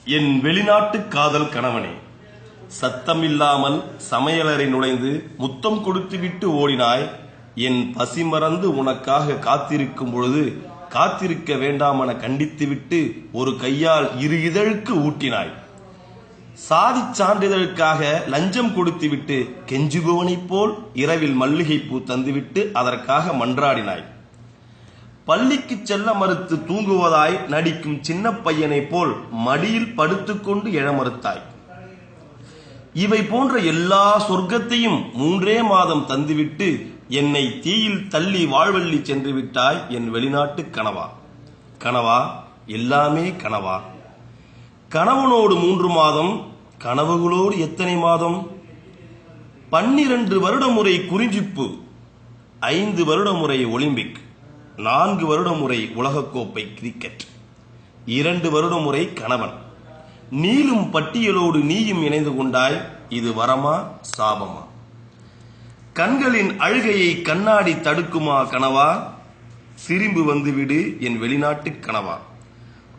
என் வெளிநாட்டு காதல் கணவனே, சத்தமில்லாமல் சமையலறை நுழைந்து முத்தம் கொடுத்துவிட்டு ஓடினாய். என் பசி மறந்து உனக்காக காத்திருக்கும் பொழுது காத்திருக்க வேண்டாமென கண்டித்துவிட்டு ஒரு கையால் இரு இதழுக்கு ஊட்டினாய். சாதி சான்றிதழுக்காக லஞ்சம் கொடுத்துவிட்டு கெஞ்சுபவனைப் போல் இரவில் மல்லிகைப்பூ தந்துவிட்டு அதற்காக மன்றாடினாய். பள்ளிக்கு செல்ல மறுத்து தூங்குவதாய் நடிக்கும் சின்ன பையனைப் போல் மடியில் படுத்துக்கொண்டு எழ மறுத்தாய். இவை போன்ற எல்லா சொர்க்கத்தையும் 3 மாதம் தந்துவிட்டு என்னை தீயில் தள்ளி வாழ்வள்ளி சென்று விட்டாய். என் வெளிநாட்டு கனவா, கனவா, எல்லாமே கனவா. கணவனோடு 3 மாதம், கனவுகளோடு எத்தனை மாதம்? 12 வருட முறை குறிஞ்சிப்பு, 5 வருட முறை ஒலிம்பிக், 4 வருட முறை உலகக்கோப்பை கிரிக்கெட், 2 வருட முறை கணவன். நீளும் பட்டியலோடு நீயும் இணைந்து கொண்டாய். இது வரமா சாபமா? கண்களின் அழுகையை கண்ணாடி தடுக்குமா கனவா? சிரிம்பு வந்துவிடு என் வெளிநாட்டு கனவா.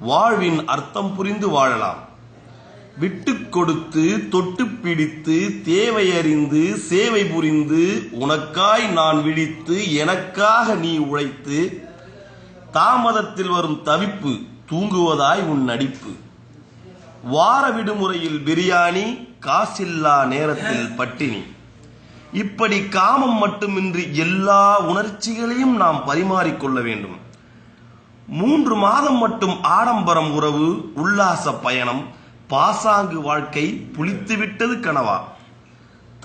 வாழ்வின் அர்த்தம் புரிந்து வாழலாம். விட்டு கொடுத்து தொட்டு பிடித்து தேவை அறிந்து சேவை புரிந்து உனக்காய் நான் விழித்து எனக்காக நீ உழைத்து தாமதத்தில் வரும் தவிப்பு தூங்குவதாய் உன் நடிப்பு. வார விடுமுறையில் பிரியாணி, காசில்லா நேரத்தில் பட்டினி. இப்படி காமம் மட்டுமின்றி எல்லா உணர்ச்சிகளையும் நாம் பரிமாறிக்கொள்ள வேண்டும். 3 மாதம் மட்டும் ஆடம்பரம் உறவு, உல்லாச பயணம், பாசாங்கு வாழ்க்கை புளித்துவிட்டது கனவா.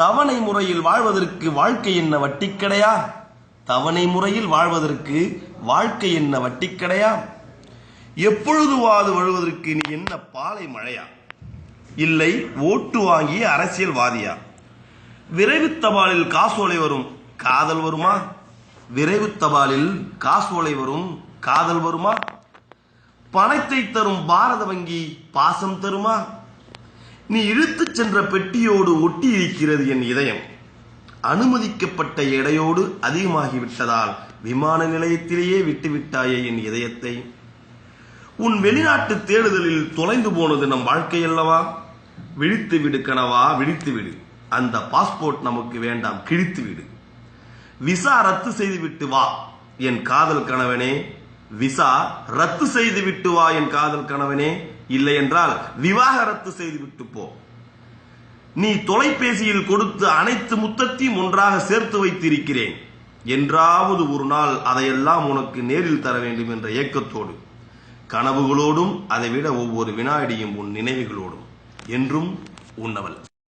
தவணை முறையில் வாழ்வதற்கு வாழ்க்கை என்ன வட்டிக்கடையா? தவணை முறையில் வாழ்வதற்கு வாழ்க்கை என்ன வட்டிக்கடையா? எப்பொழுதுவாது வருவதற்கு நீ என்ன பாலை மழையா? இல்லை ஓட்டு வாங்கிய அரசியல்வாதியா? விரைவு தபாலில் காசோலை வரும், காதல் வருமா? விரைவு தபாலில் காசோலை வரும், காதல் வருமா? பணத்தை தரும் பாரத வங்கி பாசம் தருமா? நீ இழுத்துச் சென்ற பெட்டியோடு ஒட்டி இருக்கிறது என் இதயம். அனுமதிக்கப்பட்ட எடையோடு அதிகமாகிவிட்டதால் விமான நிலையத்திலேயே விட்டுவிட்டாயே என் இதயத்தை. உன் வெளிநாட்டு தேடுதலில் தொலைந்து போனது நம் வாழ்க்கை அல்லவா? விழித்து விடு கனவா, விழித்து விடு. அந்த பாஸ்போர்ட் நமக்கு வேண்டாம், கிழித்து விடு. விசா ரத்து செய்துவிட்டு வா என் காதல் கணவனே. விசா ரத்து செய்துவிட்டு வா என் காதல் கணவனே. இல்லை என்றால் விவாகரத்து செய்துவிட்டு போ. நீ தொலைபேசியில் கொடுத்த அனைத்து முத்தத்தையும் ஒன்றாக சேர்த்து வைத்திருக்கிறேன். என்றாவது ஒரு நாள் அதையெல்லாம் உனக்கு நேரில் தர வேண்டும் என்ற ஏக்கத்தோடு, கனவுகளோடும், அதைவிட ஒவ்வொரு வினாடியும் உன் நினைவுகளோடும். என்றும் உன்னவள்.